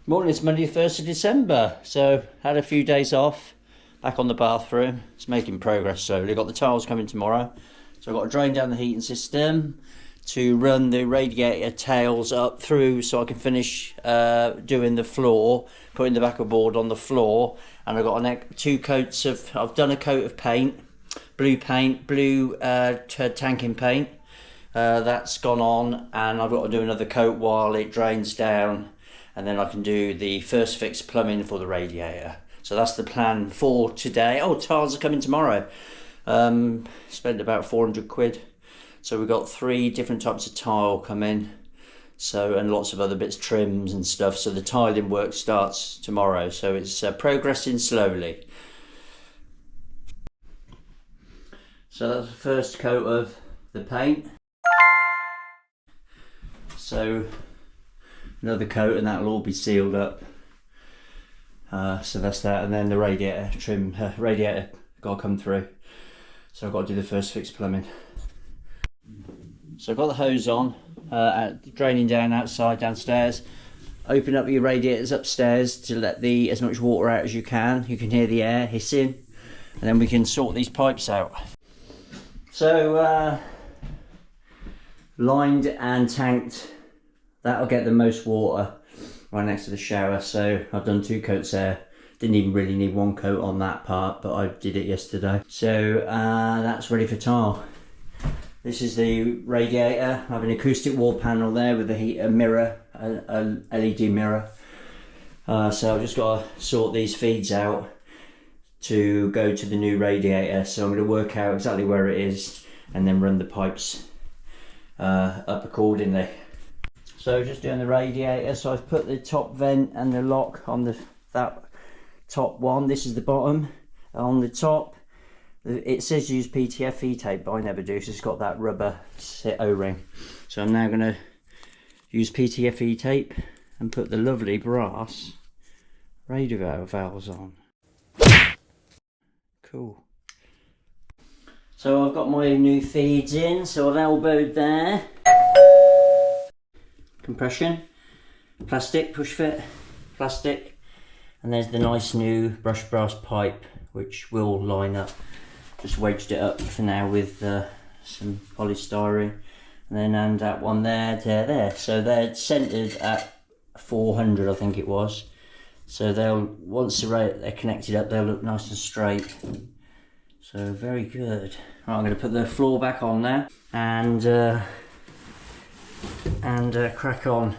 Morning, it's Monday the 1st of December, so had a few days off, back on the bathroom. It's making progress slowly. Got the tiles coming tomorrow, so I've got to drain down the heating system to run the radiator tails up through so I can finish doing the floor, putting the backer board on the floor. And I've got two coats of, I've done a coat of paint, blue tanking paint, that's gone on, and I've got to do another coat while it drains down. And then I can do the first fix plumbing for the radiator. So that's the plan for today. Oh, tiles are coming tomorrow. Spent about 400 quid. So we've got 3 different types of tile coming. So, and lots of other bits, trims and stuff. So the tiling work starts tomorrow. So it's progressing slowly. So that's the first coat of the paint. So another coat and that'll all be sealed up. So that's that, and then the radiator trim, radiator got to come through. So I've got to do the first fix plumbing. So I've got the hose on, draining down downstairs. Open up your radiators upstairs to let as much water out as you can. You can hear the air hissing, and then we can sort these pipes out. So lined and tanked. That'll get the most water right next to the shower, so I've done 2 coats there. Didn't even really need 1 coat on that part, but I did it yesterday. So that's ready for tile. This is the radiator. I have an acoustic wall panel there with a mirror, a LED mirror. So I've just got to sort these feeds out to go to the new radiator. So I'm going to work out exactly where it is and then run the pipes up accordingly. So just doing the radiator, so I've put the top vent and the lock on that top one. This is the bottom. On the top, it says use PTFE tape, but I never do, so it's got that rubber O-ring. So I'm now going to use PTFE tape and put the lovely brass radio valves on. Cool. So I've got my new feeds in, so I've elbowed there. Compression, plastic, push fit, plastic, and there's the nice new brushed brass pipe which will line up. Just wedged it up for now with some polystyrene, and that one there. So they're centered at 400, I think it was. So once they're connected up, they'll look nice and straight. So very good. Right, I'm going to put the floor back on now and crack on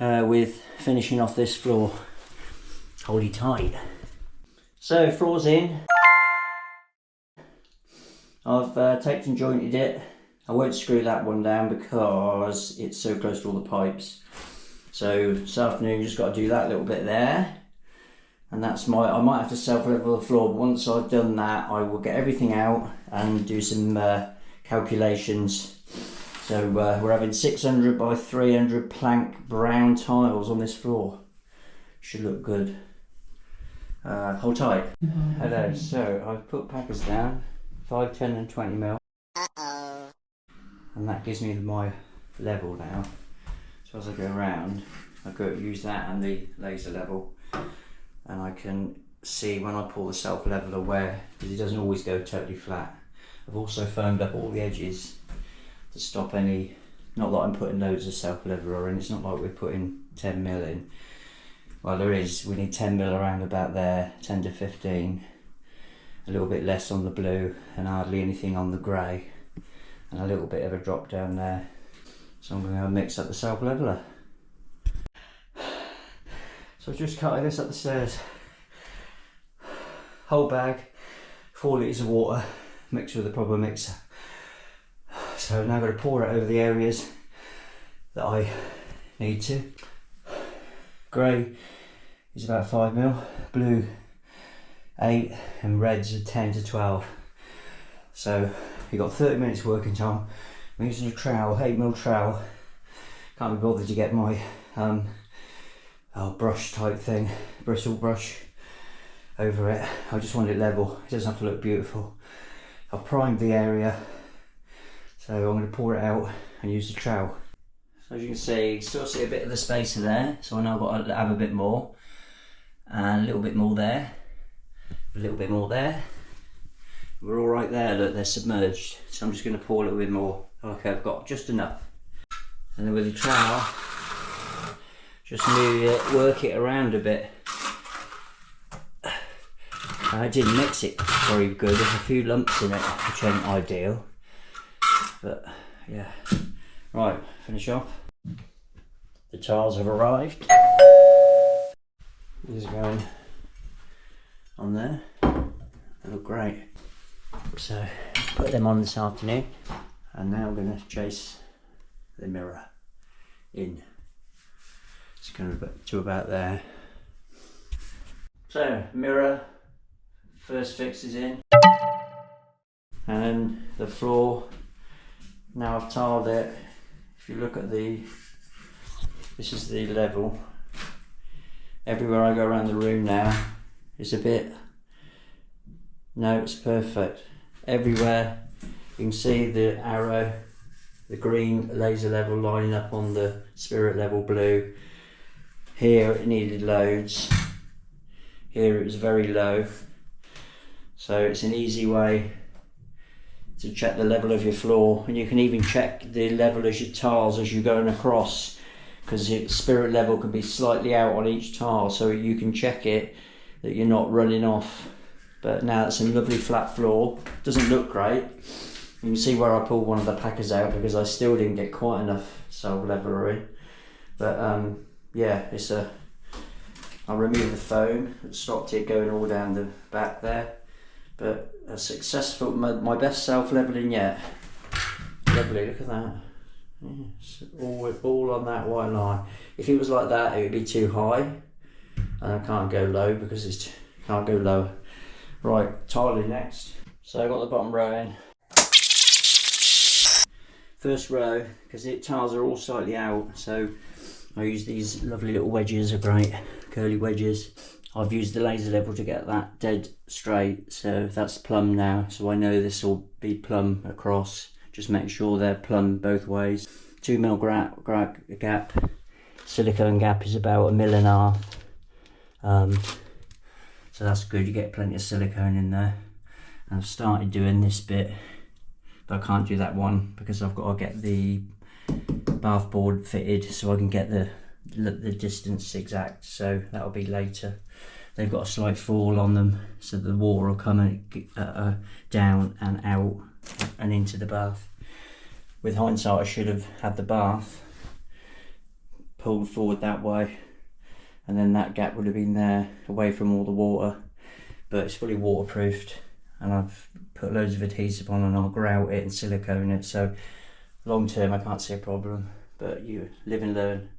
with finishing off this floor. Hold it tight. So floor's in. I've taped and jointed it. I won't screw that one down because it's so close to all the pipes. So this afternoon just got to do that little bit there, and that's I might have to self-level the floor, but once I've done that I will get everything out and do some calculations. So we're having 600 by 300 plank brown tiles on this floor. Should look good. Hold tight. Hello, so I've put packers down, 5, 10 and 20 mil. And that gives me my level now. So as I go around, I use that and the laser level, and I can see when I pull the self-leveler where, because it doesn't always go totally flat. I've also foamed up all the edges to stop any, not that I'm putting loads of self-leveler in, it's not like we're putting 10 mil in. Well, we need 10 mil around about there, 10 to 15, a little bit less on the blue and hardly anything on the grey, and a little bit of a drop down there. So I'm going to mix up the self-leveler. So I've just cutting this up the stairs. Whole bag, 4 litres of water, mixed with a proper mixer. So I've now got to pour it over the areas that I need to. Grey is about 5 mil, blue 8, and reds are 10 to 12. So you've got 30 minutes working time. I'm using a trowel, 8 mil trowel. Can't be bothered to get my brush type thing, bristle brush over it. I just want it level, it doesn't have to look beautiful. I've primed the area, so I'm going to pour it out and use the trowel. So as you can see, you still see a bit of the spacer there, so I know I've got to have a bit more, and a little bit more there, a little bit more there. We're all right there, look, they're submerged, so I'm just going to pour a little bit more. Okay, I've got just enough. And then with the trowel, just work it around a bit. I didn't mix it very good, there's a few lumps in it, which ain't ideal, but yeah. Right, finish off. The tiles have arrived. These are going on there. They look great. So put them on this afternoon, and now I'm going to chase the mirror in. It's going to about there. So mirror, first fix is in, and the floor. Now I've tiled it. If you look at this is the level. Everywhere I go around the room now, it's a bit. No, it's perfect. Everywhere you can see the arrow, the green laser level lining up on the spirit level blue. Here it needed loads. Here it was very low. So it's an easy way to check the level of your floor, and you can even check the level of your tiles as you're going across, because your spirit level can be slightly out on each tile, so you can check it that you're not running off. But now it's a lovely flat floor. Doesn't look great. You can see where I pulled one of the packers out because I still didn't get quite enough self-leveler in. But yeah, I removed the foam that stopped it going all down the back there. But a successful, my best self-leveling yet. Lovely, look at that. Yes, all on that white line. If it was like that, it would be too high, and I can't go low because can't go lower. Right, tiling next. So I got the bottom row in. First row, because the tiles are all slightly out, so I use these lovely little wedges, are great curly wedges. I've used the laser level to get that dead straight, so that's plumb now, so I know this will be plumb across. Just make sure they're plumb both ways. 2mm grout gap, silicone gap is about 1.5 mm. So that's good, you get plenty of silicone in there. And I've started doing this bit, but I can't do that one because I've got to get the bath board fitted so I can get the distance exact, so that'll be later. They've got a slight fall on them, so the water will come down and out and into the bath. With hindsight, I should have had the bath pulled forward that way, and then that gap would have been there away from all the water, but it's fully waterproofed, and I've put loads of adhesive on, and I'll grout it and silicone it, so long term I can't see a problem, but you live and learn.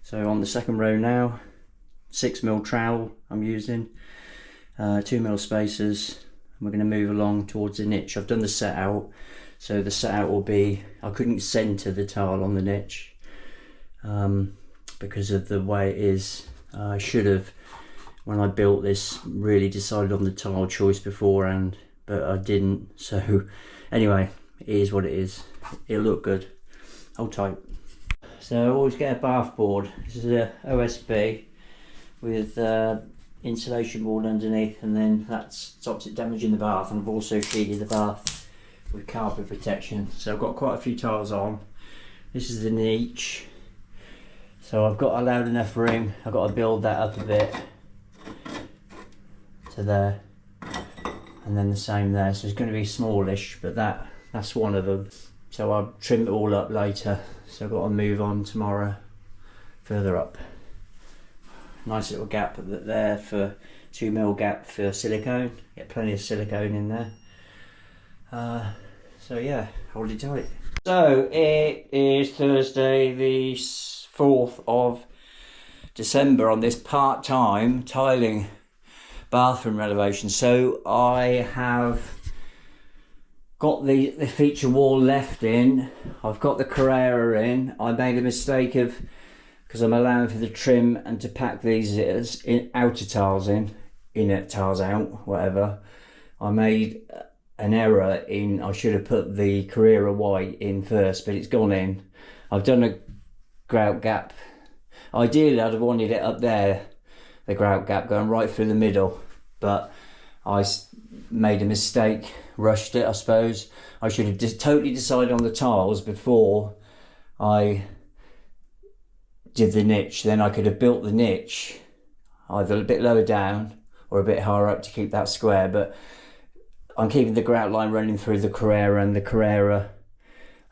So on the second row now, 6mm trowel I'm using, 2mm spacers, and we're going to move along towards the niche. I've done the set out, so the set out will be, I couldn't centre the tile on the niche because of the way it is. I should have, when I built this, really decided on the tile choice beforehand, but I didn't. So anyway, it is what it is. It'll look good. Hold tight. So I always get a bath board. This is a OSB with insulation board underneath, and then that stops it damaging the bath, and I've also sheeted the bath with carpet protection. So I've got quite a few tiles on. This is the niche, so I've got allowed enough room. I've got to build that up a bit to there, and then the same there, so it's going to be smallish, but that's one of them. So I'll trim it all up later, so I've got to move on tomorrow further up. Nice little gap there for 2mm gap for silicone. Get plenty of silicone in there. So yeah, hold it tight. So it is Thursday the 4th of December on this part-time tiling bathroom renovation. So I have got the feature wall left in. I've got the Carrera in. I made a mistake of, because I'm allowing for the trim and to pack these as outer tiles in, inner tiles out, whatever. I made an error in, I should have put the Carrera white in first, but it's gone in. I've done grout gap. Ideally I'd have wanted it up there, the grout gap going right through the middle, but I made a mistake, rushed it I suppose. I should have just totally decided on the tiles before I did the niche. Then I could have built the niche either a bit lower down or a bit higher up to keep that square, but I'm keeping the grout line running through the Carrera, and the Carrera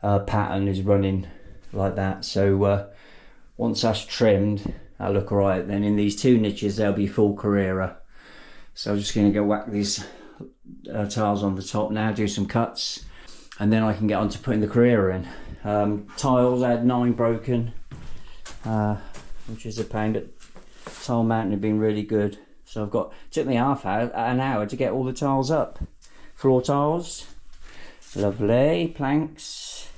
pattern is running like that. So once that's trimmed, that'll look alright. Then in these two niches, they'll be full Carrera. So I'm just going to go whack these tiles on the top now, do some cuts, and then I can get on to putting the Carrera in. Tiles, I had 9 broken, which is a pain, but tile mounting had been really good. So I've got, took me an hour to get all the tiles up. Floor tiles, lovely, planks,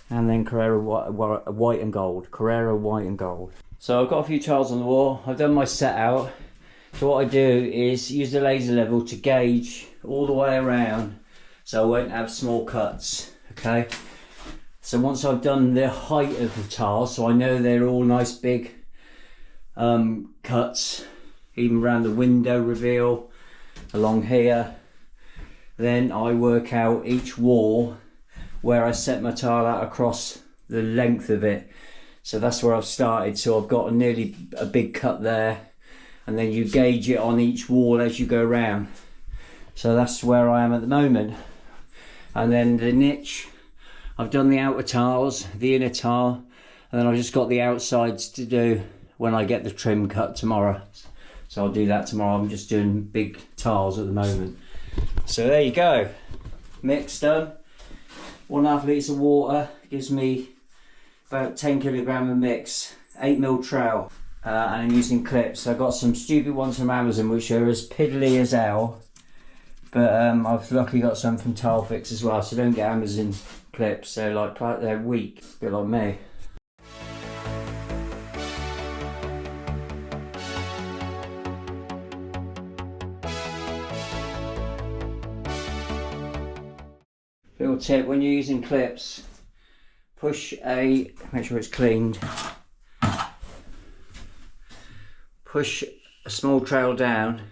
and then Carrera white and gold. Carrera white and gold. So I've got a few tiles on the wall. I've done my set out. So what I do is use the laser level to gauge all the way around, so I won't have small cuts. Okay. So once I've done the height of the tiles, so I know they're all nice big cuts, even around the window reveal, along here. Then I work out each wall where I set my tile out across the length of it. So that's where I've started. So I've got nearly a big cut there, and then you gauge it on each wall as you go around. So that's where I am at the moment. And then the niche, I've done the outer tiles, the inner tile, and then I've just got the outsides to do when I get the trim cut tomorrow. So I'll do that tomorrow. I'm just doing big tiles at the moment. So there you go, mix done. 1.5 litres of water gives me about 10 kilogram of mix, 8mm trowel, and I'm using clips. I got some stupid ones from Amazon which are as piddly as hell, but I've luckily got some from Tile Fix as well, so don't get Amazon clips, they're weak, a bit like me. Little tip, when you're using clips, make sure it's cleaned, push a small trowel down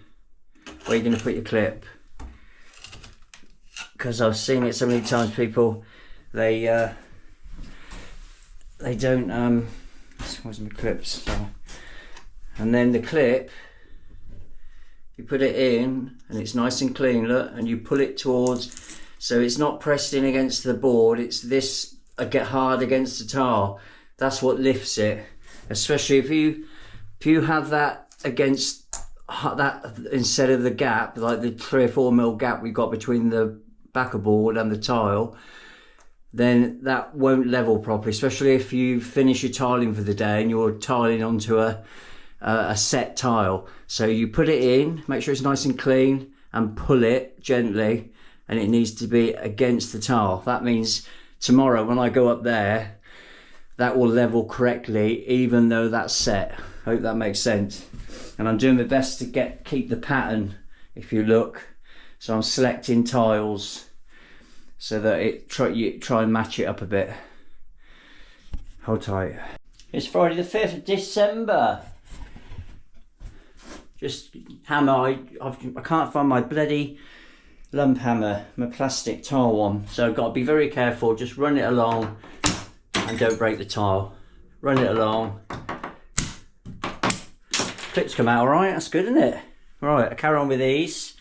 where you're going to put your clip, because I've seen it so many times, people, they don't, where's my clips, and then the clip, you put it in and it's nice and clean, look, and you pull it towards, so it's not pressed in against the board, it's this get hard against the tile. That's what lifts it, especially if you have that against that instead of the gap, like the 3 or 4mm gap we got between the backer board and the tile, then that won't level properly, especially if you finish your tiling for the day and you're tiling onto a set tile. So you put it in, make sure it's nice and clean, and pull it gently, and it needs to be against the tile. That means tomorrow when I go up there, that will level correctly even though that's set. Hope that makes sense. And I'm doing my best to keep the pattern, if you look. So I'm selecting tiles so that you try and match it up a bit. Hold tight. It's Friday the 5th of December. Just hammer, I can't find my bloody lump hammer, my plastic tile one, so I've got to be very careful. Just run it along and don't break the tile. Run it along. Clips come out alright, that's good, isn't it? Right, I carry on with these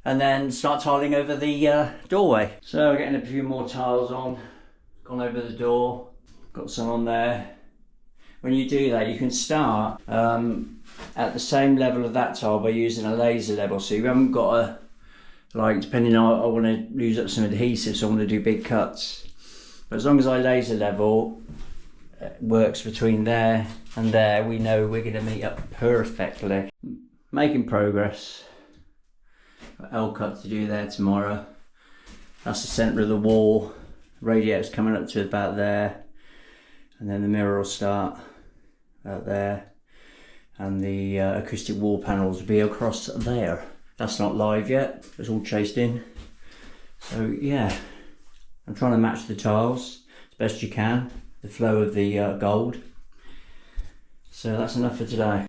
and then start tiling over the doorway. So getting a few more tiles on, gone over the door, got some on there. When you do that, you can start at the same level of that tile by using a laser level, so you haven't got a, like, depending on, I want to use up some adhesive, so I want to do big cuts. But as long as I laser level, it works between there and there, we know we're going to meet up perfectly. Making progress. Got L cut to do there tomorrow. That's the centre of the wall. Radiator's coming up to about there, and then the mirror will start about there, and the acoustic wall panels will be across there. That's not live yet, it's all chased in. So yeah, I'm trying to match the tiles as best you can. the flow of the gold. So that's enough for today.